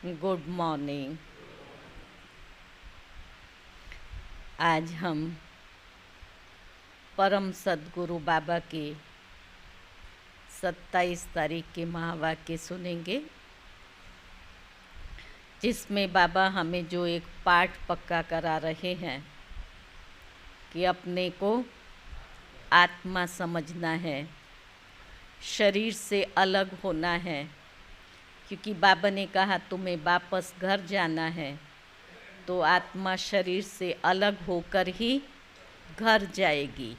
Good morning. आज हम परम सद्गुरु बाबा के 27 तारीख के महावाक्य सुनेंगे, जिसमें बाबा हमें जो एक पाठ पक्का करा रहे हैं कि अपने को आत्मा समझना है, शरीर से अलग होना है। क्योंकि बाबा ने कहा तुम्हें वापस घर जाना है, तो आत्मा शरीर से अलग होकर ही घर जाएगी।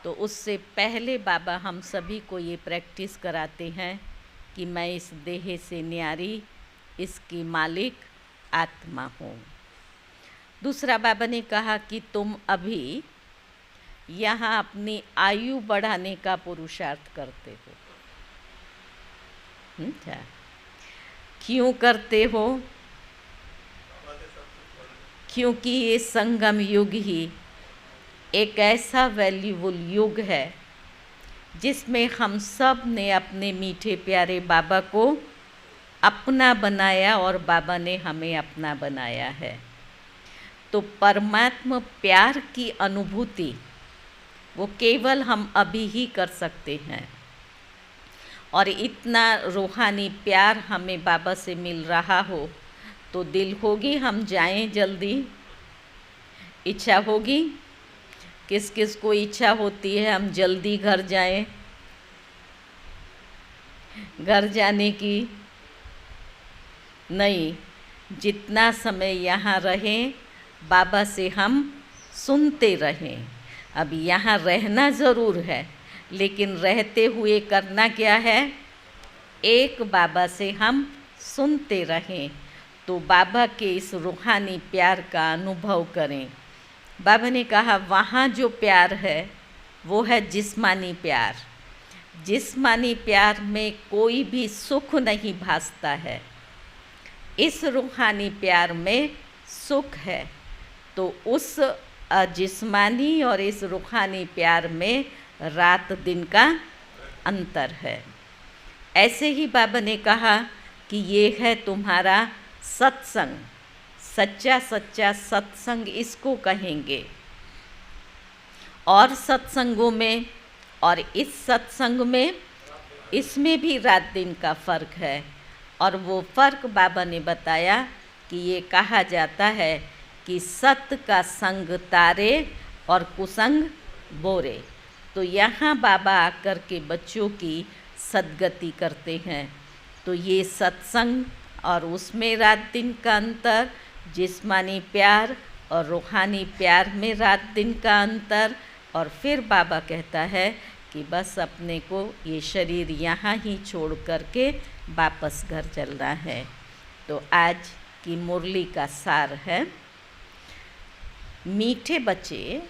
तो उससे पहले बाबा हम सभी को ये प्रैक्टिस कराते हैं कि मैं इस देह से न्यारी, इसकी मालिक आत्मा हूँ। दूसरा बाबा ने कहा कि तुम अभी यहाँ अपनी आयु बढ़ाने का पुरुषार्थ करते हो। क्या क्यों करते हो? क्योंकि ये संगम युग ही एक ऐसा वैल्यूबल युग है जिसमें हम सब ने अपने मीठे प्यारे बाबा को अपना बनाया और बाबा ने हमें अपना बनाया है। तो परमात्मा प्यार की अनुभूति वो केवल हम अभी ही कर सकते हैं। और इतना रूहानी प्यार हमें बाबा से मिल रहा हो तो दिल होगी हम जाएं जल्दी। इच्छा होगी, किस किस को इच्छा होती है हम जल्दी घर जाएं? घर जाने की नहीं, जितना समय यहाँ रहें बाबा से हम सुनते रहें। अब यहाँ रहना ज़रूर है, लेकिन रहते हुए करना क्या है? एक बाबा से हम सुनते रहें, तो बाबा के इस रूहानी प्यार का अनुभव करें। बाबा ने कहा वहाँ जो प्यार है वो है जिस्मानी प्यार। जिस्मानी प्यार में कोई भी सुख नहीं भासता है, इस रूहानी प्यार में सुख है। तो उस जिस्मानी और इस रूहानी प्यार में रात दिन का अंतर है। ऐसे ही बाबा ने कहा कि ये है तुम्हारा सत्संग, सच्चा सच्चा सत्संग इसको कहेंगे। और सत्संगों में और इस सत्संग में इसमें भी रात दिन का फ़र्क है। और वो फ़र्क बाबा ने बताया कि ये कहा जाता है कि सत्य का संग तारे और कुसंग बोरे। तो यहाँ बाबा आकर के बच्चों की सद्गति करते हैं। तो ये सत्संग और उसमें रात दिन का अंतर, जिस्मानी प्यार और रूहानी प्यार में रात दिन का अंतर। और फिर बाबा कहता है कि बस अपने को ये शरीर यहाँ ही छोड़ करके वापस घर चलना है। तो आज की मुरली का सार है, मीठे बच्चे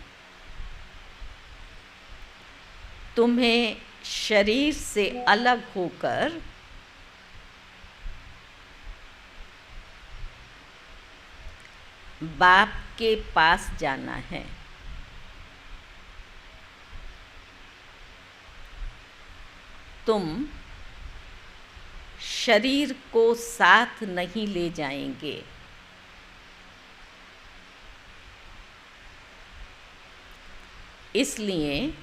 तुम्हें शरीर से अलग होकर बाप के पास जाना है। तुम शरीर को साथ नहीं ले जाएंगे, इसलिए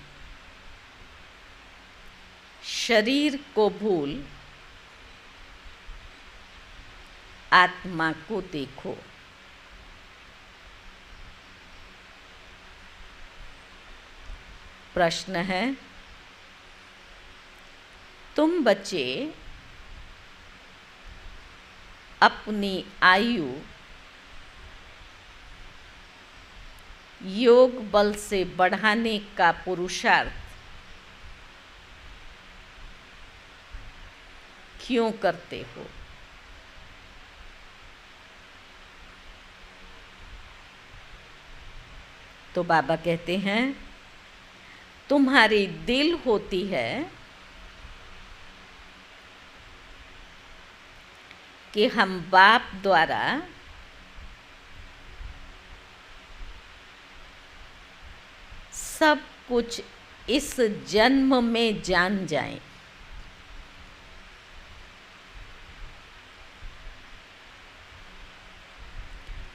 शरीर को भूल आत्मा को देखो। प्रश्न है, तुम बच्चे अपनी आयु योग बल से बढ़ाने का पुरुषार्थ क्यों करते हो? तो बाबा कहते हैं तुम्हारी दिल होती है कि हम बाप द्वारा सब कुछ इस जन्म में जान जाएं।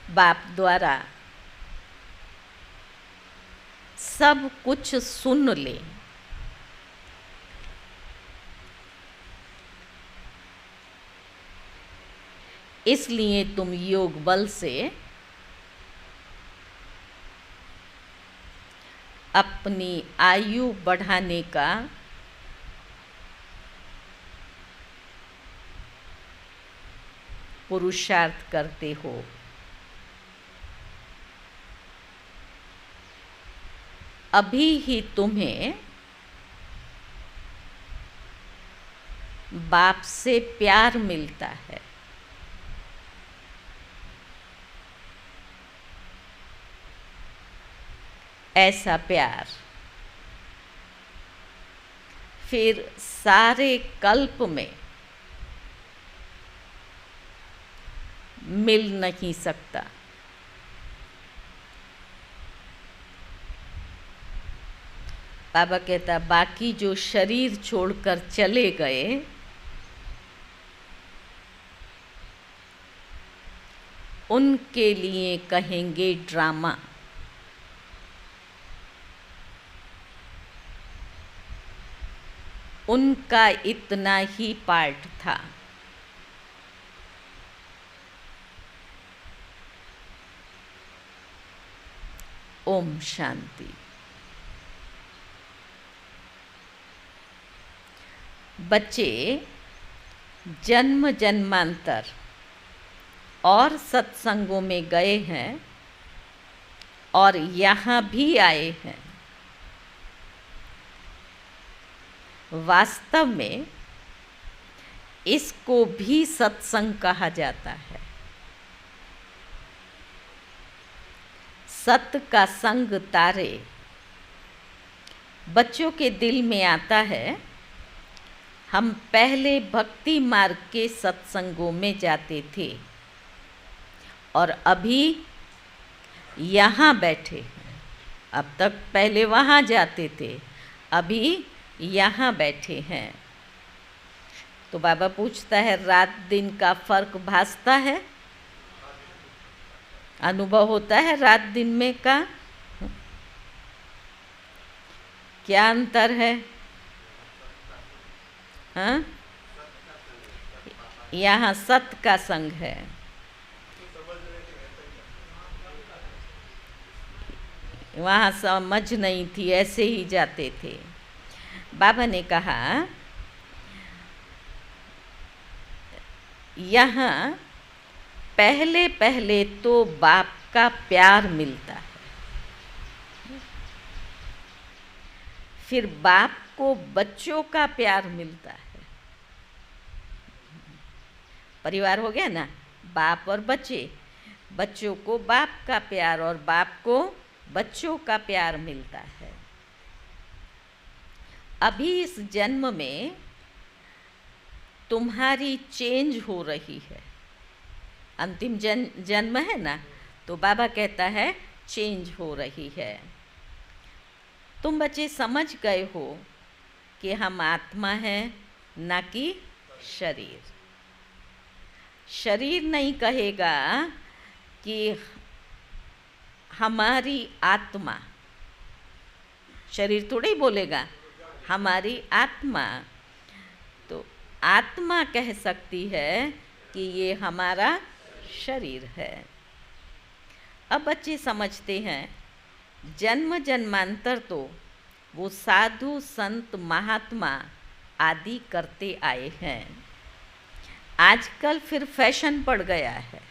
बाप द्वारा सब कुछ सुन ले। इसलिए तुम योग बल से अपनी आयु बढ़ाने का पुरुषार्थ करते हो। अभी ही तुम्हें बाप से प्यार मिलता है। ऐसा प्यार फिर सारे कल्प में मिल नहीं सकता। बाबा कहता बाकी जो शरीर छोड़कर चले गए उनके लिए कहेंगे ड्रामा। उनका इतना ही पार्ट था। ओम शांति। बच्चे जन्म जन्मांतर और सत्संगों में गए हैं और यहाँ भी आए हैं। वास्तव में इसको भी सत्संग कहा जाता है। सत का संग तारे। बच्चों के दिल में आता है हम पहले भक्ति मार्ग के सत्संगों में जाते थे और अभी यहाँ बैठे हैं। अब तक पहले वहाँ जाते थे, अभी यहाँ बैठे हैं। तो बाबा पूछता है रात दिन का फर्क भासता है? अनुभव होता है रात दिन में का? क्या अंतर है? हाँ, यहाँ सत का संग है। वहाँ समझ नहीं थी, ऐसे ही जाते थे। बाबा ने कहा यहाँ पहले पहले तो बाप का प्यार मिलता है, फिर बाप को बच्चों का प्यार मिलता है। परिवार हो गया ना, बाप और बच्चे। बच्चों को बाप का प्यार और बाप को बच्चों का प्यार मिलता है। अभी इस जन्म में तुम्हारी चेंज हो रही है। अंतिम जन्म है ना, तो बाबा कहता है चेंज हो रही है। तुम बच्चे समझ गए हो कि हम आत्मा हैं, ना कि शरीर। शरीर नहीं कहेगा कि हमारी आत्मा, शरीर थोड़ी बोलेगा हमारी आत्मा। तो आत्मा कह सकती है कि ये हमारा शरीर है। अब बच्चे समझते हैं जन्म जन्मांतर तो वो साधु संत महात्मा आदि करते आए हैं। आजकल फिर फैशन पड़ गया है।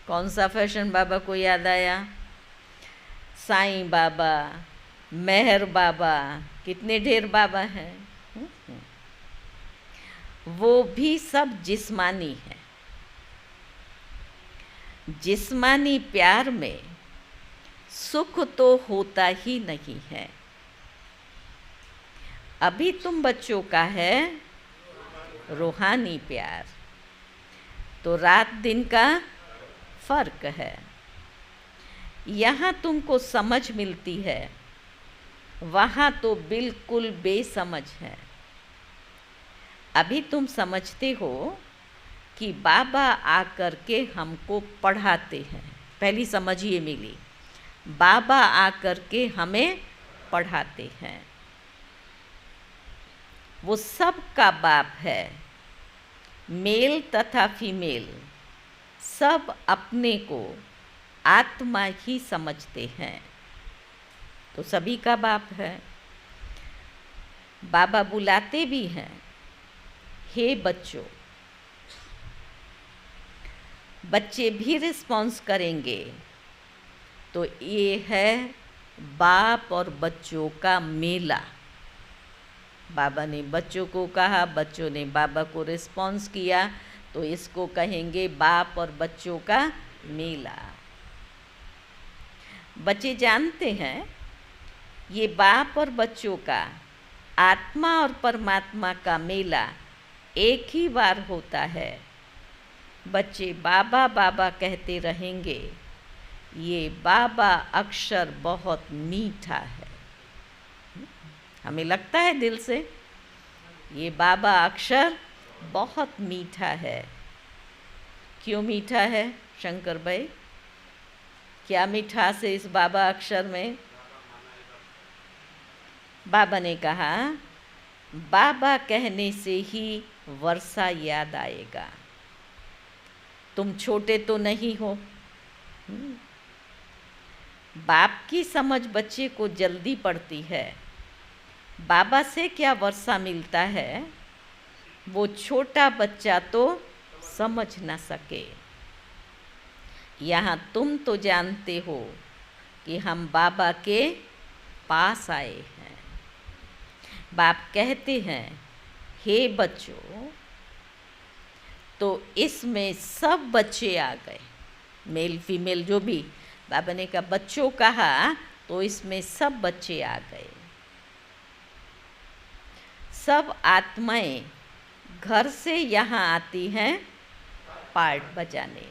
कौन सा फैशन बाबा को याद आया? साईं बाबा, मेहर बाबा, कितने ढेर बाबा हैं। वो भी सब जिस्मानी है। जिस्मानी प्यार में सुख तो होता ही नहीं है। अभी तुम बच्चों का है रूहानी प्यार। तो रात दिन का फर्क है। यहाँ तुमको समझ मिलती है, वहाँ तो बिल्कुल बेसमझ है। अभी तुम समझते हो कि बाबा आकर के हमको पढ़ाते हैं। पहली समझ ये मिली, बाबा आकर के हमें पढ़ाते हैं। वो सबका बाप है, मेल तथा फीमेल सब अपने को आत्मा ही समझते हैं, तो सभी का बाप है। बाबा बुलाते भी हैं, हे बच्चों। बच्चे भी रिस्पॉन्स करेंगे। तो ये है बाप और बच्चों का मेला। बाबा ने बच्चों को कहा, बच्चों ने बाबा को रिस्पॉन्स किया, तो इसको कहेंगे बाप और बच्चों का मेला। बच्चे जानते हैं ये बाप और बच्चों का, आत्मा और परमात्मा का मेला एक ही बार होता है। बच्चे बाबा बाबा कहते रहेंगे। ये बाबा अक्षर बहुत मीठा है। हमें लगता है दिल से ये बाबा अक्षर बहुत मीठा है। क्यों मीठा है शंकर भाई? क्या मिठास है इस बाबा अक्षर में? बाबा ने कहा, बाबा कहने से ही वर्षा याद आएगा। तुम छोटे तो नहीं हो। बाप की समझ बच्चे को जल्दी पड़ती है। बाबा से क्या वर्षा मिलता है, वो छोटा बच्चा तो समझ ना सके। यहाँ तुम तो जानते हो कि हम बाबा के पास आए हैं। बाप कहते हैं, हे बच्चों, तो इसमें सब बच्चे आ गए, मेल फीमेल जो भी। बाबा ने कहा बच्चों कहा, तो इसमें सब बच्चे आ गए। सब आत्माएं घर से यहाँ आती हैं पार्ट बजाने।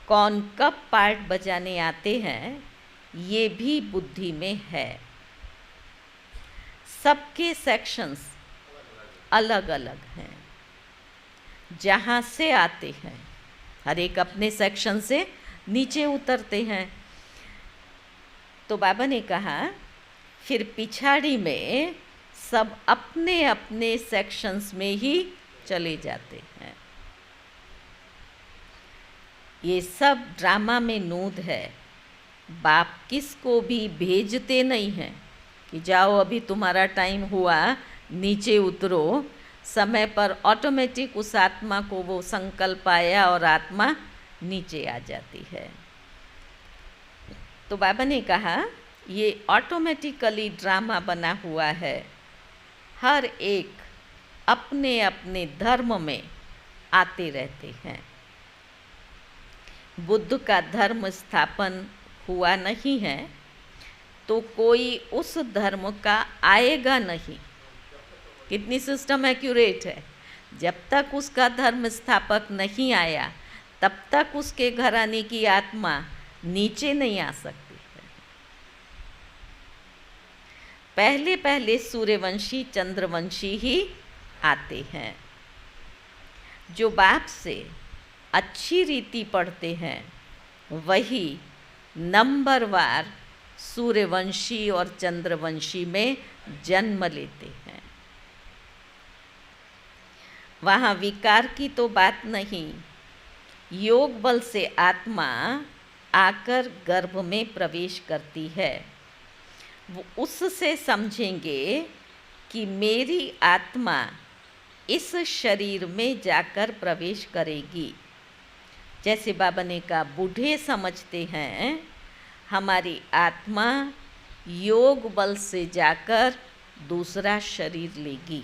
कौन कब पार्ट बजाने आते हैं ये भी बुद्धि में है। सबके सेक्शंस अलग अलग हैं। जहाँ से आते हैं, हर एक अपने सेक्शन से नीचे उतरते हैं। तो बाबा ने कहा फिर पिछाड़ी में सब अपने अपने सेक्शंस में ही चले जाते हैं। ये सब ड्रामा में नूद है। बाप किसको भी भेजते नहीं हैं कि जाओ अभी तुम्हारा टाइम हुआ, नीचे उतरो। समय पर ऑटोमेटिक उस आत्मा को वो संकल्प आया और आत्मा नीचे आ जाती है। तो बाबा ने कहा ये ऑटोमेटिकली ड्रामा बना हुआ है। हर एक अपने अपने धर्म में आते रहते हैं। बुद्ध का धर्म स्थापन हुआ नहीं है तो कोई उस धर्म का आएगा नहीं। कितनी सिस्टम एक्यूरेट है। जब तक उसका धर्म स्थापक नहीं आया तब तक उसके घराने की आत्मा नीचे नहीं आ सकती है। पहले पहले सूर्यवंशी चंद्रवंशी ही आते हैं। जो बाप से अच्छी रीति पढ़ते हैं वही नंबरवार सूर्यवंशी और चंद्रवंशी में जन्म लेते हैं। वहाँ विकार की तो बात नहीं। योग बल से आत्मा आकर गर्भ में प्रवेश करती है। वो उससे समझेंगे कि मेरी आत्मा इस शरीर में जाकर प्रवेश करेगी। जैसे बाबा ने कहा बूढ़े समझते हैं हमारी आत्मा योग बल से जाकर दूसरा शरीर लेगी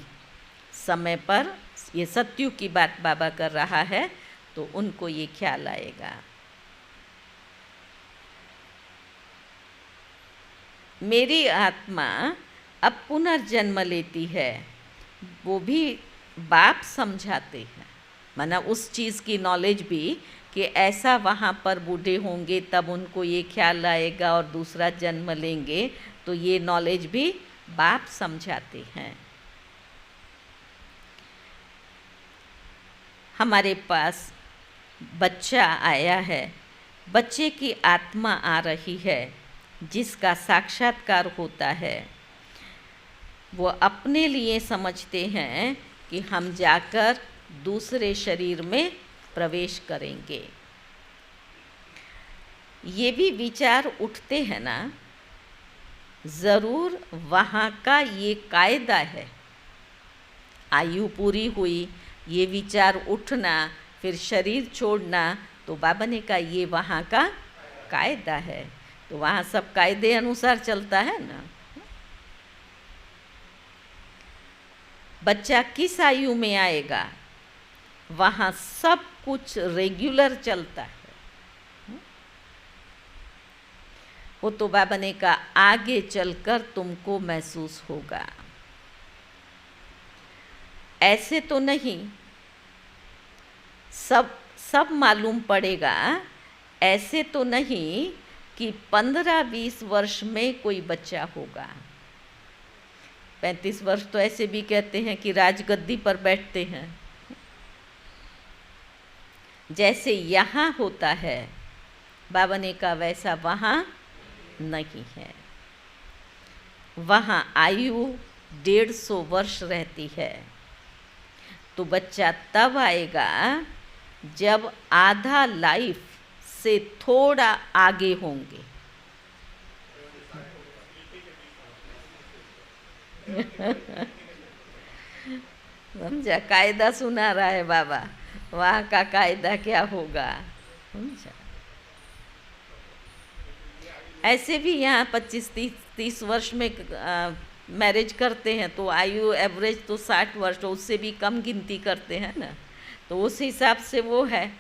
समय पर। ये सत्युग की बात बाबा कर रहा है तो उनको ये ख्याल आएगा। मेरी आत्मा अब पुनर्जन्म लेती है, वो भी बाप समझाते हैं। माना उस चीज़ की नॉलेज भी कि ऐसा वहाँ पर बूढ़े होंगे तब उनको ये ख्याल आएगा और दूसरा जन्म लेंगे, तो ये नॉलेज भी बाप समझाते हैं। हमारे पास बच्चा आया है, बच्चे की आत्मा आ रही है, जिसका साक्षात्कार होता है। वो अपने लिए समझते हैं कि हम जाकर दूसरे शरीर में प्रवेश करेंगे। ये भी विचार उठते हैं ना, ज़रूर वहाँ का ये कायदा है। आयु पूरी हुई, ये विचार उठना, फिर शरीर छोड़ना, तो बाबा ने कहा ये वहाँ का कायदा है। तो वहाँ सब कायदे अनुसार चलता है ना। बच्चा किस आयु में आएगा, वहाँ सब कुछ रेगुलर चलता है। वो तो बाबा ने कहा आगे चलकर तुमको महसूस होगा। ऐसे तो नहीं, सब मालूम पड़ेगा। ऐसे तो नहीं कि 15-20 वर्ष में कोई बच्चा होगा। 35 वर्ष तो ऐसे भी कहते हैं कि राजगद्दी पर बैठते हैं। जैसे यहाँ होता है, बाबा ने कहा वैसा वहाँ नहीं है। वहाँ आयु 150 वर्ष रहती है। तो बच्चा तब आएगा जब आधा लाइफ से थोड़ा आगे होंगे। समझा? कायदा सुना रहा है बाबा, वहाँ का कायदा क्या होगा। समझा? ऐसे भी यहाँ 25-30 वर्ष में मैरिज करते हैं, तो आयु एवरेज तो 60 वर्ष, तो उससे भी कम गिनती करते हैं ना। तो उस हिसाब से वो है।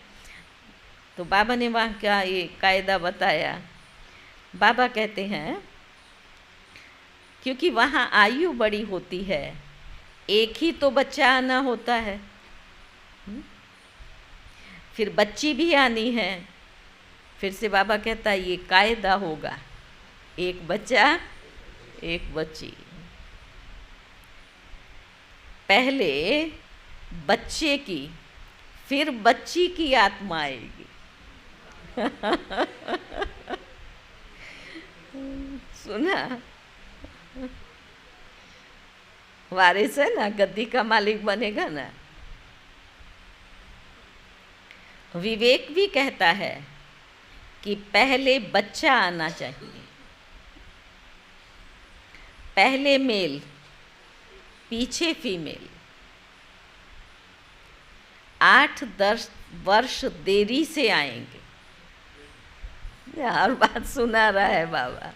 तो बाबा ने वहाँ क्या ये कायदा बताया। बाबा कहते हैं क्योंकि वहाँ आयु बड़ी होती है, एक ही तो बच्चा आना होता है, फिर बच्ची भी आनी है। फिर से बाबा कहता है ये कायदा होगा, एक बच्चा एक बच्ची। पहले बच्चे की, फिर बच्ची की आत्मा आएगी। सुना? वारिस है ना, गद्दी का मालिक बनेगा ना। विवेक भी कहता है कि पहले बच्चा आना चाहिए, पहले मेल, पीछे फीमेल। 8-10 वर्ष देरी से आएंगे। हर बात सुना रहा है बाबा।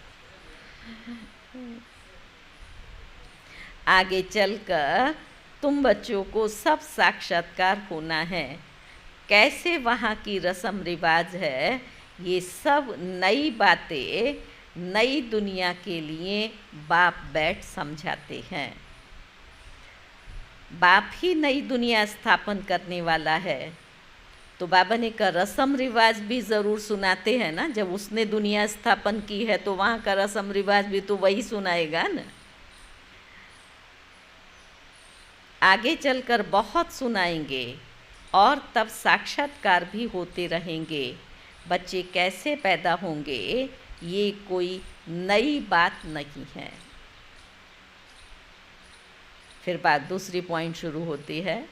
आगे चलकर तुम बच्चों को सब साक्षात्कार होना है। कैसे वहाँ की रस्म रिवाज है, ये सब नई बातें नई दुनिया के लिए बाप बैठ समझाते हैं। बाप ही नई दुनिया स्थापन करने वाला है। तो बाबा ने कहा रस्म रिवाज भी ज़रूर सुनाते हैं ना। जब उसने दुनिया स्थापन की है तो वहाँ का रस्म रिवाज भी तो वही सुनाएगा ना। आगे चलकर बहुत सुनाएंगे और तब साक्षात्कार भी होते रहेंगे। बच्चे कैसे पैदा होंगे ये कोई नई बात नहीं है। फिर बात दूसरी पॉइंट शुरू होती है।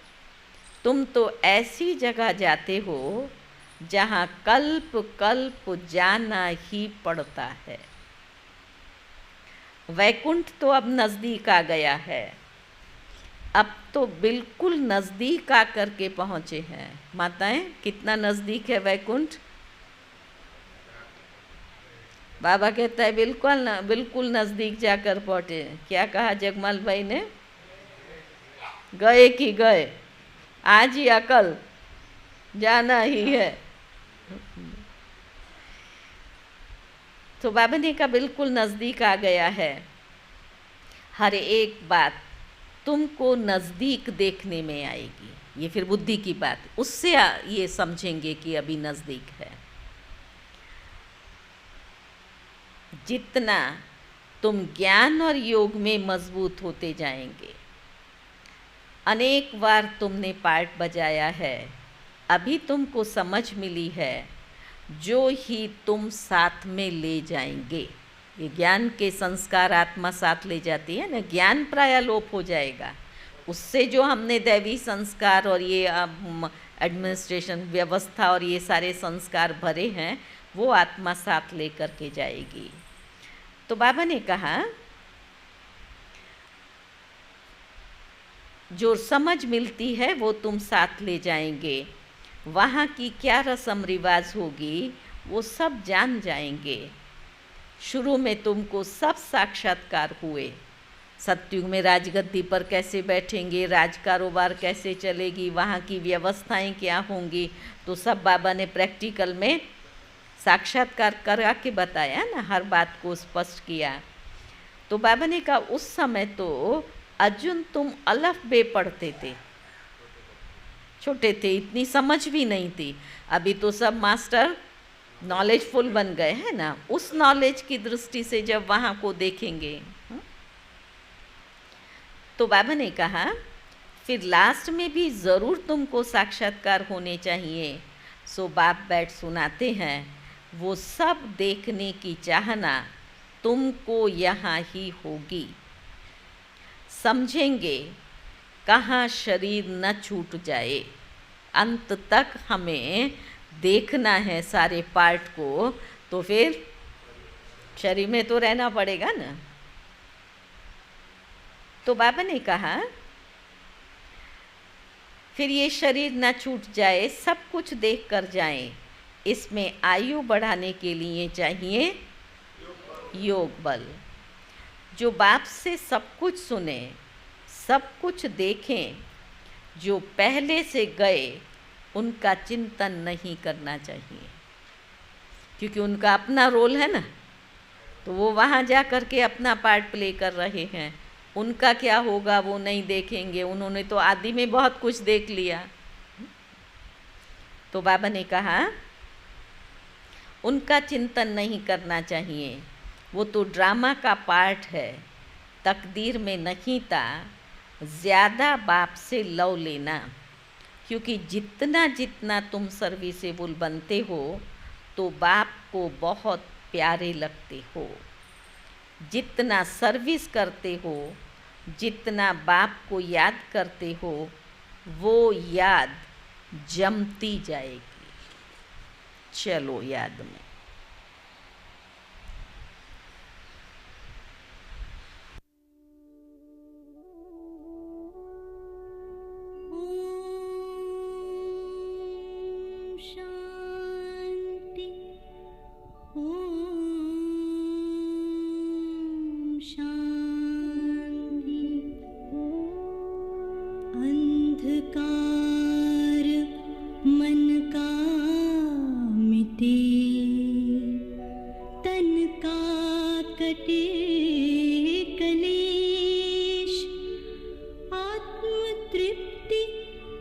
तुम तो ऐसी जगह जाते हो जहाँ कल्प कल्प जाना ही पड़ता है। वैकुंठ तो अब नज़दीक आ गया है, अब तो बिल्कुल नज़दीक आकर के पहुँचे हैं। माताएं, कितना नज़दीक है वैकुंठ? बाबा कहता है बिल्कुल नज़दीक जाकर पहुँचे। क्या कहा जगमाल भाई ने? गए कि गए, आज या कल जाना ही है। तो बाबा ने कहा बिल्कुल नज़दीक आ गया है। हर एक बात तुमको नज़दीक देखने में आएगी। ये फिर बुद्धि की बात, उससे ये समझेंगे कि अभी नज़दीक है। जितना तुम ज्ञान और योग में मजबूत होते जाएंगे। अनेक बार तुमने पार्ट बजाया है अभी तुमको समझ मिली है, जो ही तुम साथ में ले जाएंगे। ये ज्ञान के संस्कार आत्मा साथ ले जाती है ना, ज्ञान प्राय लोप हो जाएगा, उससे जो हमने दैवी संस्कार और ये एडमिनिस्ट्रेशन व्यवस्था और ये सारे संस्कार भरे हैं, वो आत्मा साथ लेकर के जाएगी। तो बाबा ने कहा जो समझ मिलती है वो तुम साथ ले जाएंगे, वहाँ की क्या रस्म रिवाज होगी वो सब जान जाएंगे। शुरू में तुमको सब साक्षात्कार हुए, सतयुग में राजगद्दी पर कैसे बैठेंगे, राज कारोबार कैसे चलेगी, वहाँ की व्यवस्थाएं क्या होंगी, तो सब बाबा ने प्रैक्टिकल में साक्षात्कार करा के बताया ना, हर बात को स्पष्ट किया। तो बाबा ने कहा उस समय तो अर्जुन तुम अलफ बे पढ़ते थे, छोटे थे, इतनी समझ भी नहीं थी। अभी तो सब मास्टर नॉलेजफुल बन गए हैं ना, उस नॉलेज की दृष्टि से जब वहाँ को देखेंगे। तो बाबा ने कहा फिर लास्ट में भी ज़रूर तुमको साक्षात्कार होने चाहिए। सो बाप बैठ सुनाते हैं, वो सब देखने की चाहना तुमको यहाँ ही होगी। समझेंगे कहाँ शरीर न छूट जाए, अंत तक हमें देखना है सारे पार्ट को, तो फिर शरीर में तो रहना पड़ेगा ना। तो बाबा ने कहा फिर ये शरीर न छूट जाए, सब कुछ देख कर जाएं, इसमें आयु बढ़ाने के लिए चाहिए योग बल। जो बाप से सब कुछ सुने, सब कुछ देखें, जो पहले से गए उनका चिंतन नहीं करना चाहिए, क्योंकि उनका अपना रोल है ना, तो वो वहाँ जा कर के अपना पार्ट प्ले कर रहे हैं। उनका क्या होगा वो नहीं देखेंगे, उन्होंने तो आदि में बहुत कुछ देख लिया। तो बाबा ने कहा उनका चिंतन नहीं करना चाहिए, वो तो ड्रामा का पार्ट है, तकदीर में नहीं था ज़्यादा बाप से लव लेना, क्योंकि जितना जितना तुम सर्विसेबल बनते हो तो बाप को बहुत प्यारे लगते हो। जितना सर्विस करते हो, जितना बाप को याद करते हो, वो याद जमती जाएगी। चलो याद में।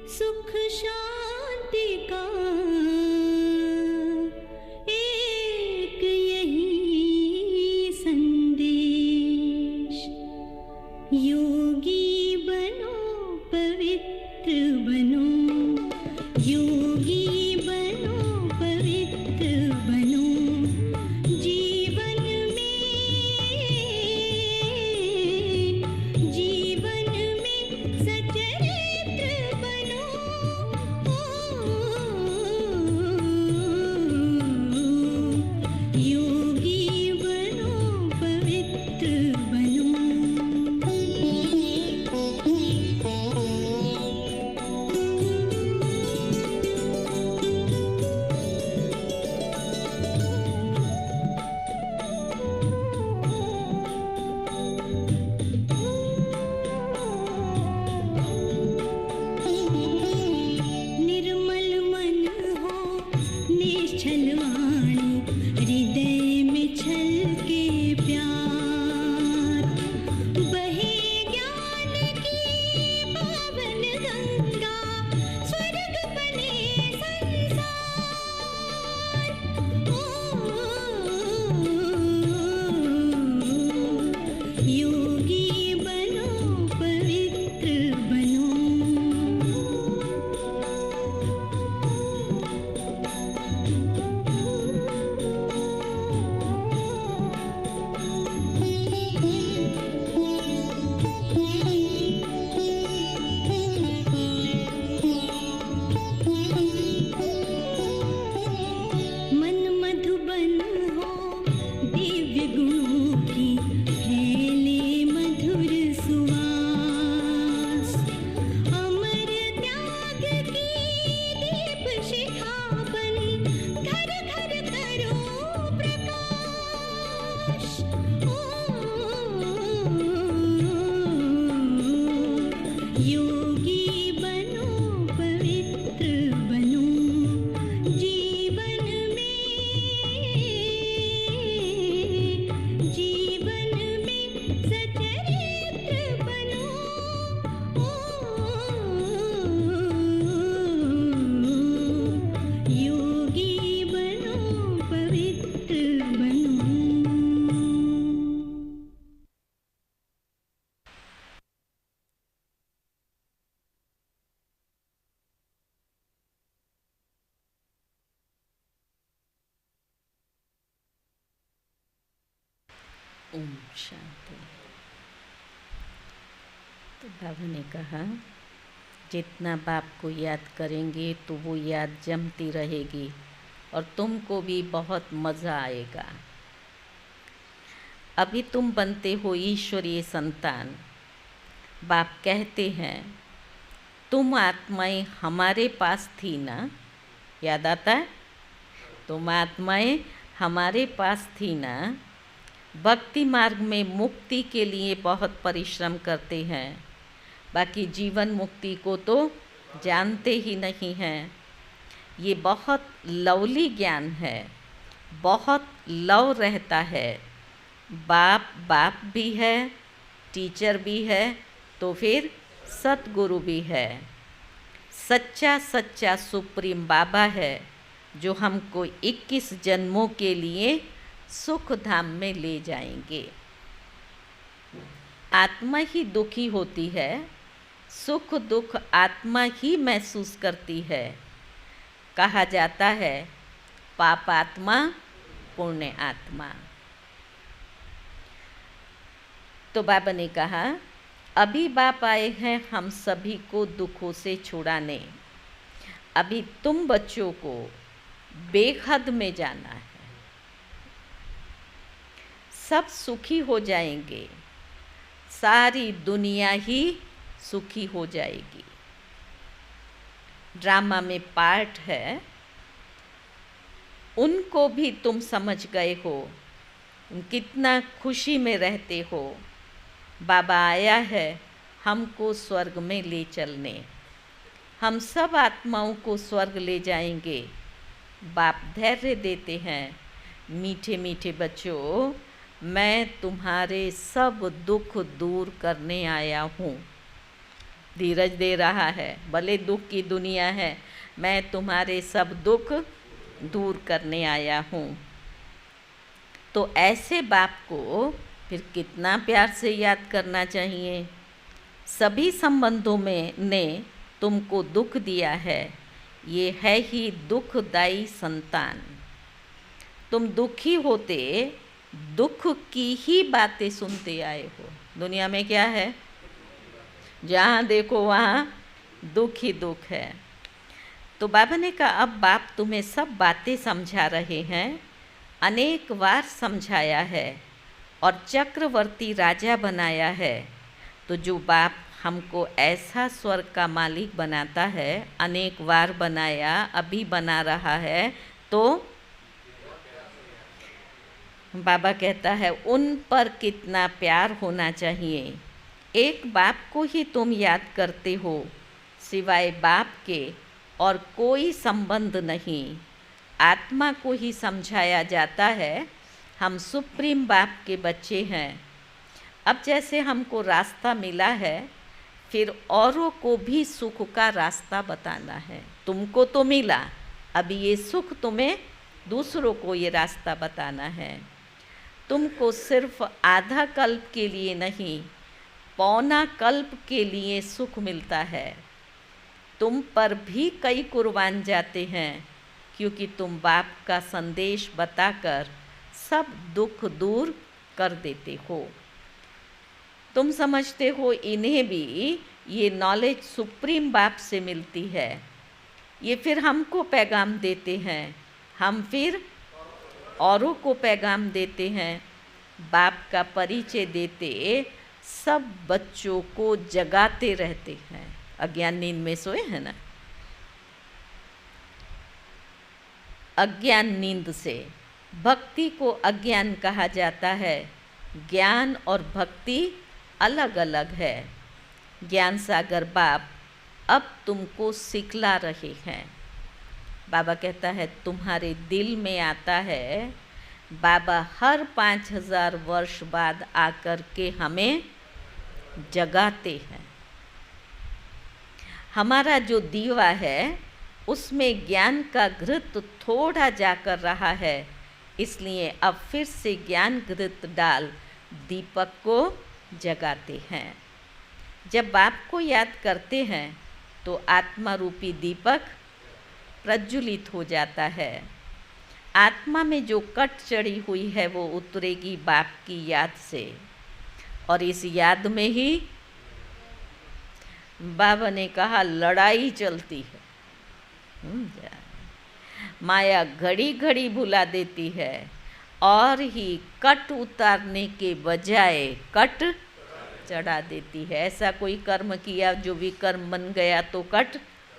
सुख शांति का ओम शांति। तो बाबा ने कहा जितना बाप को याद करेंगे तो वो याद जमती रहेगी और तुमको भी बहुत मज़ा आएगा। अभी तुम बनते हो ईश्वरीय संतान। बाप कहते हैं तुम आत्माएं हमारे पास थी ना, याद आता है? तुम आत्माएं हमारे पास थी ना। भक्ति मार्ग में मुक्ति के लिए बहुत परिश्रम करते हैं, बाकी जीवन मुक्ति को तो जानते ही नहीं हैं। ये बहुत लवली ज्ञान है, बहुत लव रहता है। बाप बाप भी है, टीचर भी है, तो फिर सतगुरु भी है। सच्चा सच्चा सुप्रीम बाबा है जो हमको 21 जन्मों के लिए सुख धाम में ले जाएंगे। आत्मा ही दुखी होती है, सुख दुख आत्मा ही महसूस करती है। कहा जाता है पाप आत्मा पुण्य आत्मा। तो बाबा ने कहा अभी बाप आए हैं हम सभी को दुखों से छुड़ाने। अभी तुम बच्चों को बेहद में जाना है, सब सुखी हो जाएंगे, सारी दुनिया ही सुखी हो जाएगी। ड्रामा में पार्ट है, उनको भी तुम समझ गए हो, कितना खुशी में रहते हो। बाबा आया है हमको स्वर्ग में ले चलने, हम सब आत्माओं को स्वर्ग ले जाएंगे। बाप धैर्य देते हैं, मीठे मीठे बच्चों, मैं तुम्हारे सब दुख दूर करने आया हूँ। धीरज दे रहा है, भले दुख की दुनिया है, मैं तुम्हारे सब दुख दूर करने आया हूँ। तो ऐसे बाप को फिर कितना प्यार से याद करना चाहिए। सभी संबंधों में ने तुमको दुख दिया है, ये है ही दुखदाई संतान। तुम दुखी होते दुख की ही बातें सुनते आए हो। दुनिया में क्या है, जहाँ देखो वहाँ दुख ही दुख है। तो बाबा ने कहा अब बाप तुम्हें सब बातें समझा रहे हैं, अनेक बार समझाया है और चक्रवर्ती राजा बनाया है। तो जो बाप हमको ऐसा स्वर्ग का मालिक बनाता है, अनेक बार बनाया, अभी बना रहा है, तो बाबा कहता है उन पर कितना प्यार होना चाहिए। एक बाप को ही तुम याद करते हो, सिवाय बाप के और कोई संबंध नहीं। आत्मा को ही समझाया जाता है हम सुप्रीम बाप के बच्चे हैं। अब जैसे हमको रास्ता मिला है, फिर औरों को भी सुख का रास्ता बताना है। तुमको तो मिला, अभी ये सुख तुम्हें दूसरों को ये रास्ता बताना है। तुमको सिर्फ आधा कल्प के लिए नहीं, पौना कल्प के लिए सुख मिलता है। तुम पर भी कई कुर्बान जाते हैं, क्योंकि तुम बाप का संदेश बताकर सब दुख दूर कर देते हो। तुम समझते हो इन्हें भी ये नॉलेज सुप्रीम बाप से मिलती है, ये फिर हमको पैगाम देते हैं, हम फिर औरों को पैगाम देते हैं। बाप का परिचय देते सब बच्चों को जगाते रहते हैं। अज्ञान नींद में सोए हैं ना, अज्ञान नींद से। भक्ति को अज्ञान कहा जाता है, ज्ञान और भक्ति अलग अलग है। ज्ञान सागर बाप अब तुमको सिखला रहे हैं। बाबा कहता है तुम्हारे दिल में आता है, बाबा हर 5000 वर्ष बाद आकर के हमें जगाते हैं। हमारा जो दीवा है उसमें ज्ञान का घृत थोड़ा जाकर रहा है, इसलिए अब फिर से ज्ञान घृत डाल दीपक को जगाते हैं। जब बाप को याद करते हैं तो आत्मा रूपी दीपक प्रज्वलित हो जाता है। आत्मा में जो कट चढ़ी हुई है वो उतरेगी बाप की याद से, और इस याद में ही बाबा ने कहा लड़ाई चलती है। माया घड़ी घड़ी भुला देती है और ही कट उतारने के बजाय कट चढ़ा देती है। ऐसा कोई कर्म किया जो विकर्म बन गया तो कट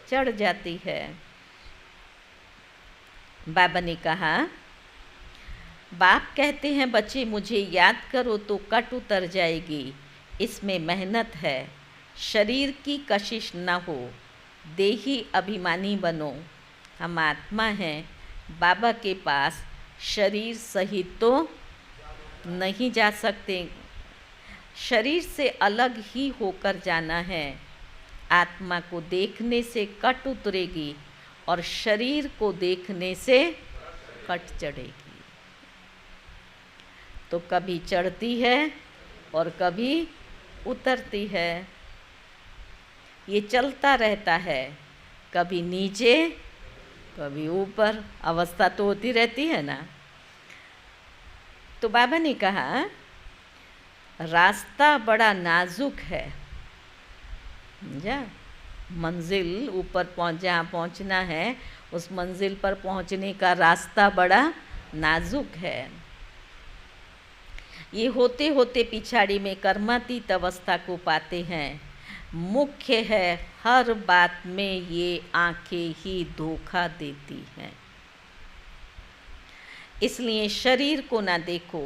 चढ़ जाती है। बाबा ने कहा, बाप कहते हैं बच्चे मुझे याद करो तो कट उतर जाएगी, इसमें मेहनत है। शरीर की कशिश न हो, देही अभिमानी बनो। हम आत्मा हैं, बाबा के पास शरीर सहित तो नहीं जा सकते, शरीर से अलग ही होकर जाना है। आत्मा को देखने से कट उतरेगी और शरीर को देखने से कट चढ़ेगी। तो कभी चढ़ती है और कभी उतरती है, ये चलता रहता है, कभी नीचे कभी ऊपर, अवस्था तो होती रहती है ना। तो बाबा ने कहा रास्ता बड़ा नाजुक है, समझा? मंजिल ऊपर जहाँ पहुँचना है उस मंजिल पर पहुँचने का रास्ता बड़ा नाजुक है। ये होते होते पिछाड़ी में कर्मातीत अवस्था को पाते हैं। मुख्य है हर बात में ये आंखें ही धोखा देती हैं, इसलिए शरीर को ना देखो।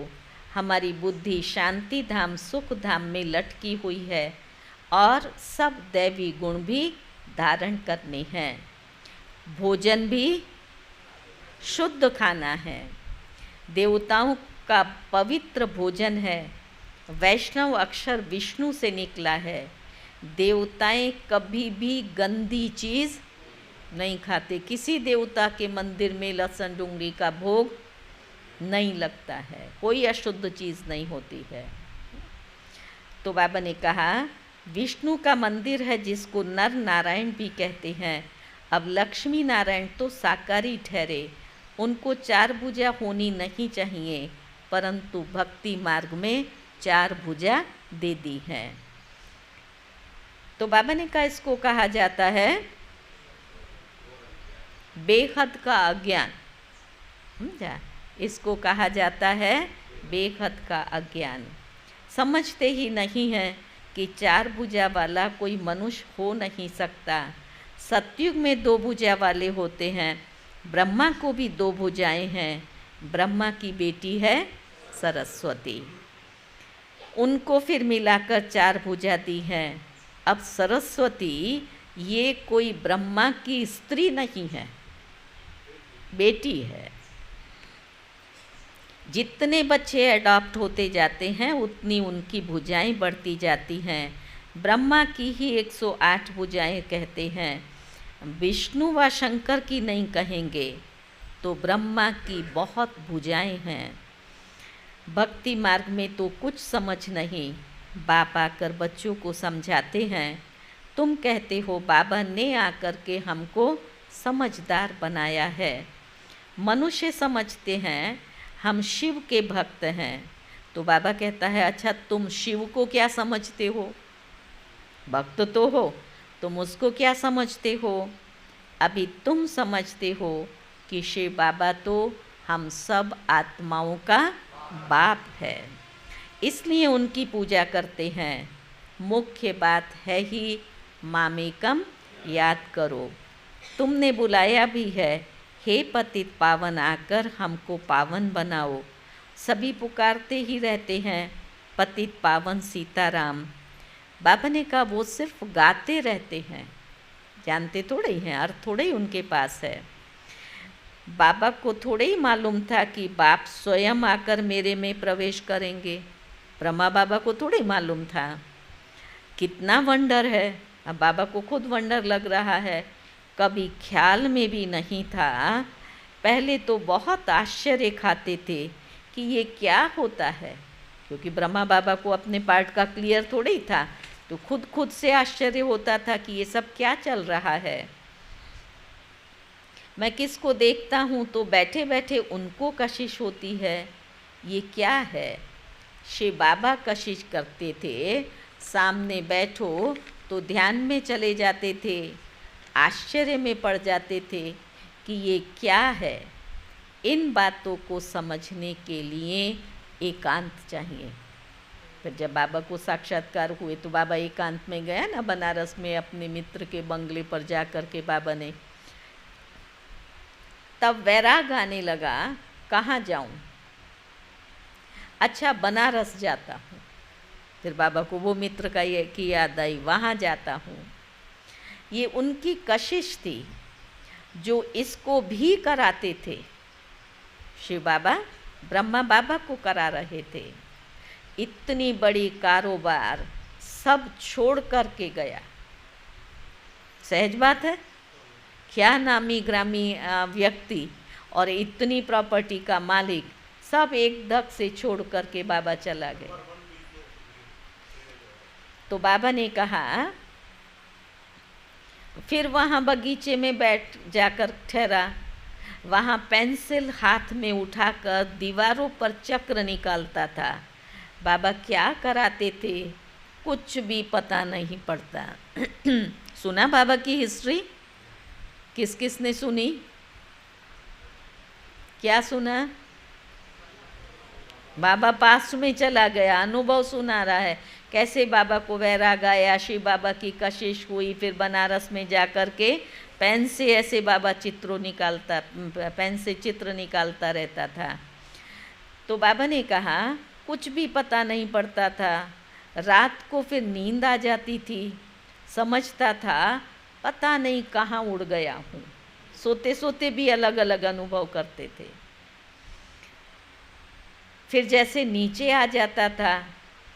हमारी बुद्धि शांति धाम सुख धाम में लटकी हुई है और सब दैवी गुण भी धारण करने हैं। भोजन भी शुद्ध खाना है, देवताओं का पवित्र भोजन है। वैष्णव अक्षर विष्णु से निकला है। देवताएं कभी भी गंदी चीज़ नहीं खाते। किसी देवता के मंदिर में लहसुन डूंगरी का भोग नहीं लगता है, कोई अशुद्ध चीज़ नहीं होती है। तो बाबा ने कहा विष्णु का मंदिर है जिसको नर नारायण भी कहते हैं। अब लक्ष्मी नारायण तो साकारी ठहरे, उनको 4 भुजा होनी नहीं चाहिए, परंतु भक्ति मार्ग में 4 भुजा दे दी है। तो बाबा ने कहा इसको कहा जाता है बेहद का अज्ञान, समझा? इसको कहा जाता है बेहद का अज्ञान। समझते ही नहीं है कि 4 भुजा वाला कोई मनुष्य हो नहीं सकता। सतयुग में 2 भुजा वाले होते हैं। ब्रह्मा को भी 2 भुजाएं हैं। ब्रह्मा की बेटी है सरस्वती, उनको फिर मिलाकर 4 भुजा दी हैं। अब सरस्वती ये कोई ब्रह्मा की स्त्री नहीं है, बेटी है। जितने बच्चे अडॉप्ट होते जाते हैं उतनी उनकी भुजाएं बढ़ती जाती हैं। ब्रह्मा की ही 108 भुजाएं कहते हैं, विष्णु व शंकर की नहीं कहेंगे, तो ब्रह्मा की बहुत भुजाएं हैं। भक्ति मार्ग में तो कुछ समझ नहीं। बाप आकर बच्चों को समझाते हैं। तुम कहते हो बाबा ने आकर के हमको समझदार बनाया है। मनुष्य समझते हैं हम शिव के भक्त हैं। तो बाबा कहता है अच्छा तुम शिव को क्या समझते हो? भक्त तो हो, तुम उसको क्या समझते हो? अभी तुम समझते हो कि शिव बाबा तो हम सब आत्माओं का बाप है, इसलिए उनकी पूजा करते हैं। मुख्य बात है ही मामेकम याद करो। तुमने बुलाया भी है, हे पतित पावन आकर हमको पावन बनाओ। सभी पुकारते ही रहते हैं पतित पावन सीताराम। बाबा ने कहा वो सिर्फ गाते रहते हैं, जानते थोड़े ही हैं, अर्थ थोड़े ही उनके पास है। बाबा को थोड़े ही मालूम था कि बाप स्वयं आकर मेरे में प्रवेश करेंगे। ब्रह्मा बाबा को थोड़े ही मालूम था। कितना वंडर है, अब बाबा को खुद वंडर लग रहा है। कभी ख्याल में भी नहीं था। पहले तो बहुत आश्चर्य खाते थे कि ये क्या होता है, क्योंकि ब्रह्मा बाबा को अपने पार्ट का क्लियर थोड़े ही था, तो खुद से आश्चर्य होता था कि ये सब क्या चल रहा है। मैं किसको देखता हूँ तो बैठे बैठे उनको कशिश होती है, ये क्या है? शिव बाबा कशिश करते थे, सामने बैठो तो ध्यान में चले जाते थे, आश्चर्य में पड़ जाते थे कि ये क्या है। इन बातों को समझने के लिए एकांत चाहिए। फिर जब बाबा को साक्षात्कार हुए तो बाबा एकांत में गया ना, बनारस में अपने मित्र के बंगले पर जा कर के बाबा ने, तब वैराग आने लगा, कहाँ जाऊं? अच्छा बनारस जाता हूँ। फिर बाबा को वो मित्र की याद आई, वहाँ जाता हूँ। ये उनकी कशिश थी जो इसको भी कराते थे। शिव बाबा ब्रह्मा बाबा को करा रहे थे। इतनी बड़ी कारोबार सब छोड़ कर के गया। सहज बात है, क्या नामी ग्रामी व्यक्ति और इतनी प्रॉपर्टी का मालिक सब एक धक से छोड़ कर के बाबा चला गया। तो बाबा ने कहा, फिर वहाँ बगीचे में बैठ जाकर ठहरा, वहाँ पेंसिल हाथ में उठाकर दीवारों पर चक्र निकालता था। बाबा क्या कराते थे कुछ भी पता नहीं पड़ता। सुना बाबा की हिस्ट्री? किस किस ने सुनी? क्या सुना? बाबा पास में चला गया, अनुभव सुना रहा है कैसे बाबा को वैराग आया, शिव बाबा की कशिश हुई, फिर बनारस में जा कर के पेन से ऐसे बाबा पेन से चित्र निकालता रहता था। तो बाबा ने कहा कुछ भी पता नहीं पड़ता था। रात को फिर नींद आ जाती थी, समझता था पता नहीं कहाँ उड़ गया हूँ। सोते सोते भी अलग अलग अनुभव करते थे। फिर जैसे नीचे आ जाता था,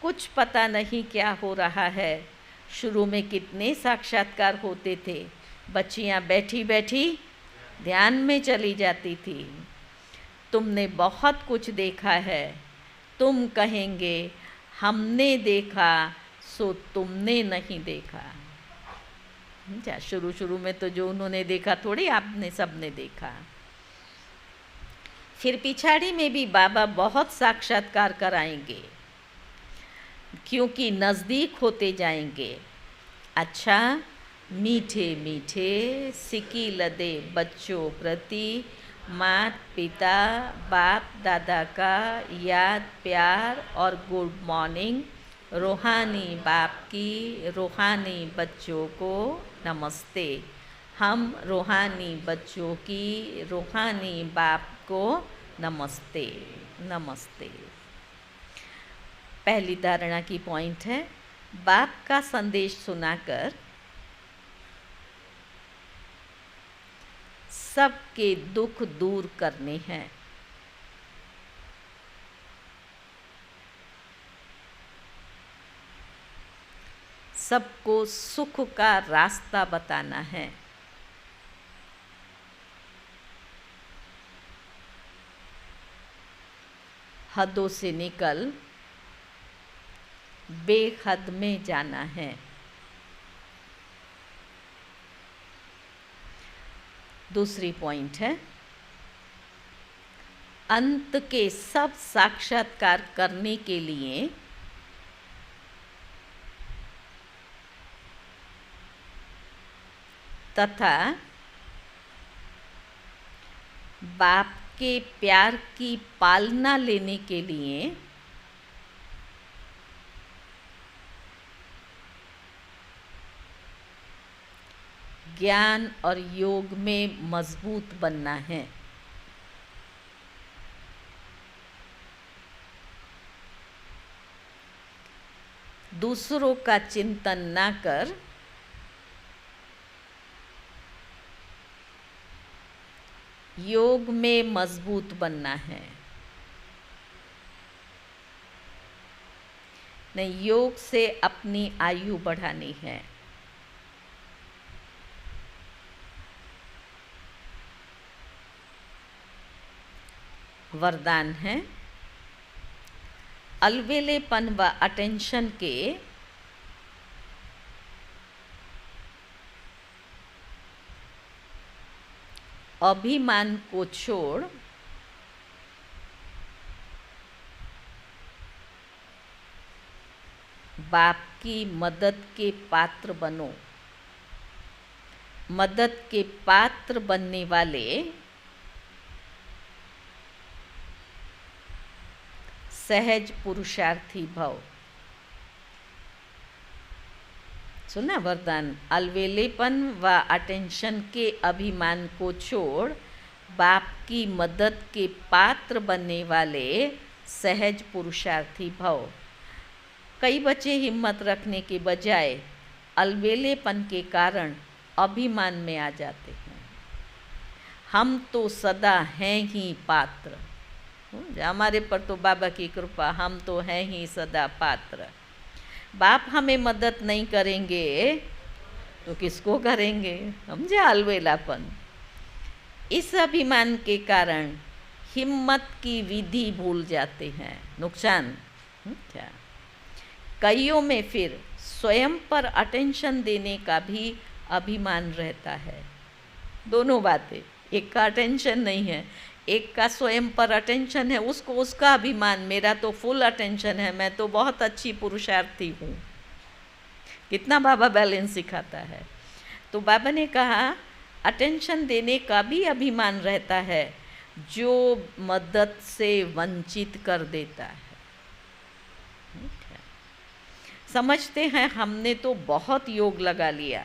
कुछ पता नहीं क्या हो रहा है। शुरू में कितने साक्षात्कार होते थे, बच्चियाँ बैठी बैठी ध्यान में चली जाती थी। तुमने बहुत कुछ देखा है, तुम कहेंगे हमने देखा सो तुमने नहीं देखा। शुरू शुरू में तो जो उन्होंने देखा थोड़ी आपने सबने देखा। फिर पिछाड़ी में भी बाबा बहुत साक्षात्कार कराएंगे, क्योंकि नज़दीक होते जाएंगे। अच्छा, मीठे मीठे सिकी लदे बच्चों प्रति माता पिता बाप दादा का याद प्यार और गुड मॉर्निंग। रूहानी बाप की रूहानी बच्चों को नमस्ते। हम रूहानी बच्चों की रूहानी बाप को नमस्ते नमस्ते। पहली धारणा की पॉइंट है, बाप का संदेश सुनाकर सबके दुख दूर करने हैं। सबको सुख का रास्ता बताना है। हदों से निकल बेहद में जाना है। दूसरी पॉइंट है, अंत के सब साक्षात्कार करने के लिए तथा बाप के प्यार की पालना लेने के लिए ज्ञान और योग में मजबूत बनना है। दूसरों का चिंतन ना कर योग में मजबूत बनना है। नहीं, योग से अपनी आयु बढ़ानी है। वरदान है, अलवेलेपन व अटेंशन के अभिमान को छोड़ बाप की मदद के पात्र बनो। मदद के पात्र बनने वाले सहज पुरुषार्थी भव। सुना वरदान, अलवेलेपन व अटेंशन के अभिमान को छोड़ बाप की मदद के पात्र बनने वाले सहज पुरुषार्थी भव। कई बच्चे हिम्मत रखने के बजाय अलवेलेपन के कारण अभिमान में आ जाते हैं। हम तो सदा हैं ही पात्र, हमारे पर तो बाबा की कृपा, हम तो हैं ही सदा पात्र। बाप हमें मदद नहीं करेंगे तो किसको करेंगे? समझे अलवेलापन। इस अभिमान के कारण हिम्मत की विधि भूल जाते हैं। नुकसान क्या? कईयों में फिर स्वयं पर अटेंशन देने का भी अभिमान रहता है। दोनों बातें, एक का अटेंशन नहीं है, एक का स्वयं पर अटेंशन है, उसको उसका अभिमान, मेरा तो फुल अटेंशन है, मैं तो बहुत अच्छी पुरुषार्थी हूँ। कितना बाबा बैलेंस सिखाता है। तो बाबा ने कहा अटेंशन देने का भी अभिमान रहता है जो मदद से वंचित कर देता है। समझते हैं हमने तो बहुत योग लगा लिया,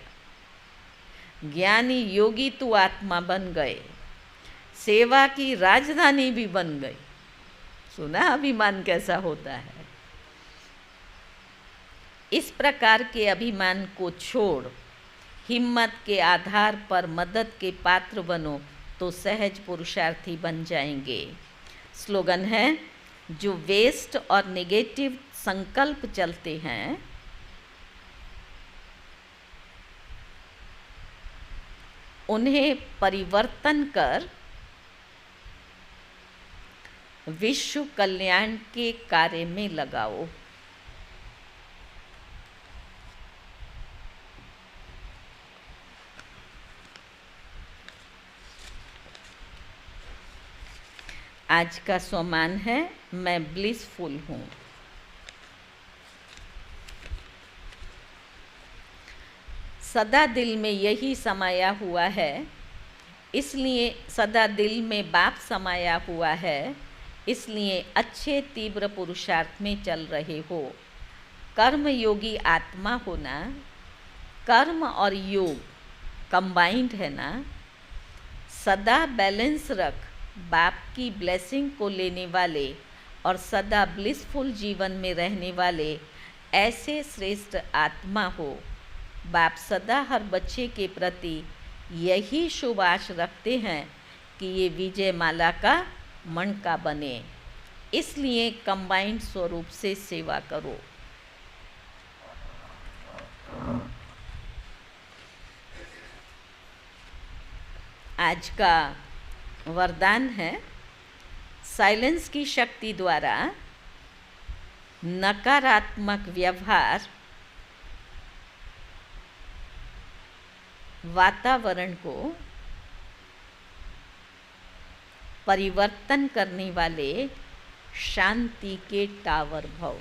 ज्ञानी योगी तू आत्मा बन गए, सेवा की राजधानी भी बन गई। सुना अभिमान कैसा होता है? इस प्रकार के अभिमान को छोड़ हिम्मत के आधार पर मदद के पात्र बनो तो सहज पुरुषार्थी बन जाएंगे। स्लोगन है, जो वेस्ट और नेगेटिव संकल्प चलते हैं उन्हें परिवर्तन कर विश्व कल्याण के कार्य में लगाओ। आज का स्वमान है, मैं ब्लिसफुल हूँ। सदा दिल में यही समाया हुआ है, इसलिए सदा दिल में बाप समाया हुआ है, इसलिए अच्छे तीव्र पुरुषार्थ में चल रहे हो। कर्म योगी आत्मा होना, कर्म और योग कंबाइंड है ना। सदा बैलेंस रख बाप की ब्लेसिंग को लेने वाले और सदा ब्लिसफुल जीवन में रहने वाले ऐसे श्रेष्ठ आत्मा हो। बाप सदा हर बच्चे के प्रति यही शुभ आश रखते हैं कि ये विजय माला का मणका बने, इसलिए कंबाइंड स्वरूप से सेवा करो। आज का वरदान है, साइलेंस की शक्ति द्वारा नकारात्मक व्यवहार वातावरण को परिवर्तन करने वाले शांति के टावर भव।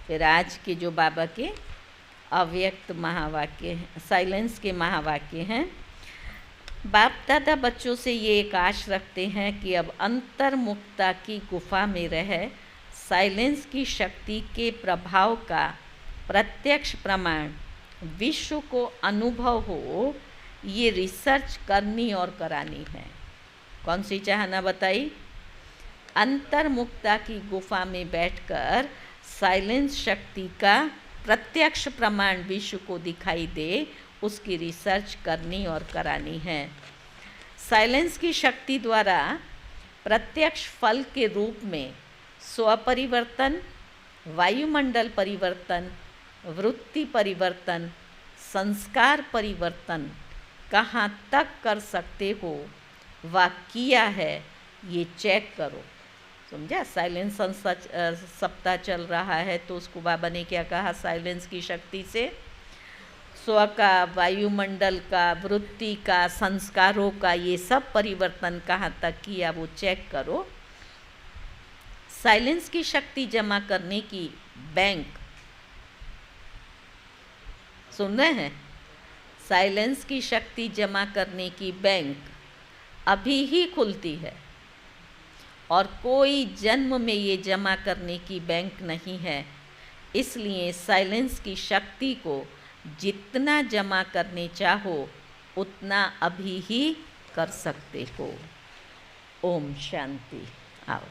फिर आज के जो बाबा के अव्यक्त महावाक्य, साइलेंस के महावाक्य हैं। बाप दादा बच्चों से ये एक आश रखते हैं कि अब अंतर्मुक्ता की गुफा में रह साइलेंस की शक्ति के प्रभाव का प्रत्यक्ष प्रमाण विश्व को अनुभव हो, ये रिसर्च करनी और करानी है। कौन सी चाहना बताई? अंतर्मुक्ता की गुफा में बैठकर साइलेंस शक्ति का प्रत्यक्ष प्रमाण विश्व को दिखाई दे, उसकी रिसर्च करनी और करानी है। साइलेंस की शक्ति द्वारा प्रत्यक्ष फल के रूप में स्वपरिवर्तन, वायुमंडल परिवर्तन, वृत्ति परिवर्तन, संस्कार परिवर्तन कहाँ तक कर सकते हो व किया है, ये चेक करो। समझा? साइलेंस सप्ताह चल रहा है तो उसको बाबा ने क्या कहा? साइलेंस की शक्ति से स्व का, वायुमंडल का, वृत्ति का, संस्कारों का, ये सब परिवर्तन कहाँ तक किया वो चेक करो। साइलेंस की शक्ति जमा करने की बैंक, सुन रहे हैं? साइलेंस की शक्ति जमा करने की बैंक अभी ही खुलती है और कोई जन्म में ये जमा करने की बैंक नहीं है। इसलिए साइलेंस की शक्ति को जितना जमा करने चाहो उतना अभी ही कर सकते हो। ओम शांति। आओ।